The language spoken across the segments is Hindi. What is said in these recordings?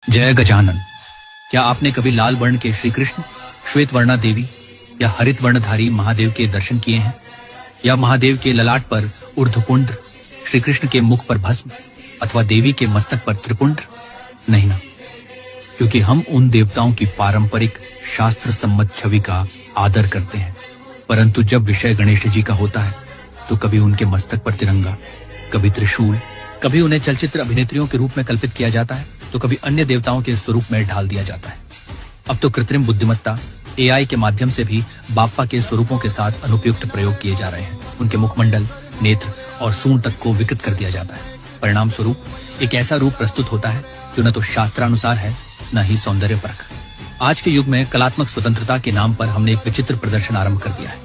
जय गजानन। क्या आपने कभी लाल वर्ण के श्री कृष्ण, श्वेत वर्णा देवी या हरित वर्णधारी महादेव के दर्शन किए हैं? या महादेव के ललाट पर ऊर्ध्वपुंड्र, श्री कृष्ण के मुख पर भस्म अथवा देवी के मस्तक पर त्रिपुंड्र? नहीं ना, क्योंकि हम उन देवताओं की पारंपरिक शास्त्र सम्मत छवि का आदर करते हैं, परंतु जब विषय गणेश जी का होता है तो कभी उनके मस्तक पर तिरंगा, कभी त्रिशूल, कभी उन्हें चलचित्र अभिनेत्रियों के रूप में कल्पित किया जाता है तो कभी अन्य देवताओं के स्वरूप में ढाल दिया जाता है। अब तो कृत्रिम बुद्धिमत्ता AI के माध्यम से भी बाप्पा के स्वरूपों के साथ अनुपयुक्त प्रयोग किए जा रहे हैं। उनके मुखमंडल, नेत्र और सूंड तक को विकृत कर दिया जाता है। परिणाम स्वरूप एक ऐसा रूप प्रस्तुत होता है जो न तो शास्त्रानुसार है, न ही सौंदर्य परख। आज के युग में कलात्मक स्वतंत्रता के नाम पर हमने एक विचित्र प्रदर्शन आरंभ कर दिया है।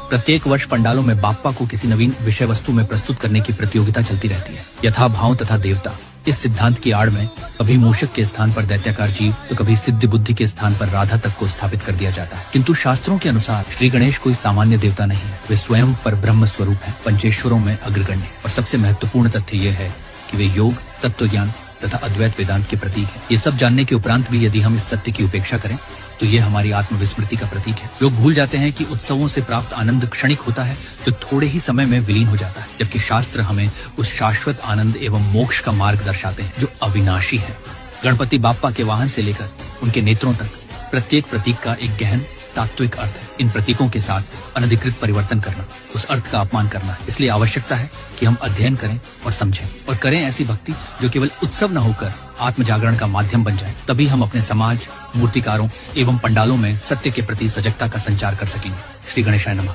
प्रत्येक वर्ष पंडालों में बाप्पा को किसी नवीन विषय वस्तु में प्रस्तुत करने की प्रतियोगिता चलती रहती है। यथा भाव तथा देवता, इस सिद्धांत की आड़ में कभी मूषक के स्थान पर दैत्याकार जीव तो कभी सिद्ध बुद्धि के स्थान पर राधा तक को स्थापित कर दिया जाता है। किंतु शास्त्रों के अनुसार श्री गणेश कोई सामान्य देवता नहीं है। वे स्वयं पर ब्रह्म स्वरूप है, पंचेश्वरों में अग्रगण्य। और सबसे महत्वपूर्ण तथ्य यह है कि वे योग, तत्व ज्ञान तथा अद्वैत वेदांत के प्रतीक है। ये सब जानने के उपरांत भी यदि हम इस सत्य की उपेक्षा करें तो यह हमारी आत्मविस्मृति का प्रतीक है। लोग भूल जाते हैं कि उत्सवों से प्राप्त आनंद क्षणिक होता है जो थोड़े ही समय में विलीन हो जाता है, जबकि शास्त्र हमें उस शाश्वत आनंद एवं मोक्ष का मार्ग दर्शाते हैं जो अविनाशी है। गणपति बाप्पा के वाहन से लेकर उनके नेत्रों तक प्रत्येक प्रतीक का एक गहन तात्विक अर्थ है। इन प्रतीकों के साथ अनधिकृत परिवर्तन करना उस अर्थ का अपमान करना है। इसलिए आवश्यकता है कि हम अध्ययन करें और समझें और करें ऐसी भक्ति जो केवल उत्सव न होकर आत्म जागरण का माध्यम बन जाए। तभी हम अपने समाज, मूर्तिकारों एवं पंडालों में सत्य के प्रति सजगता का संचार कर सकेंगे। श्री गणेशाय नमः।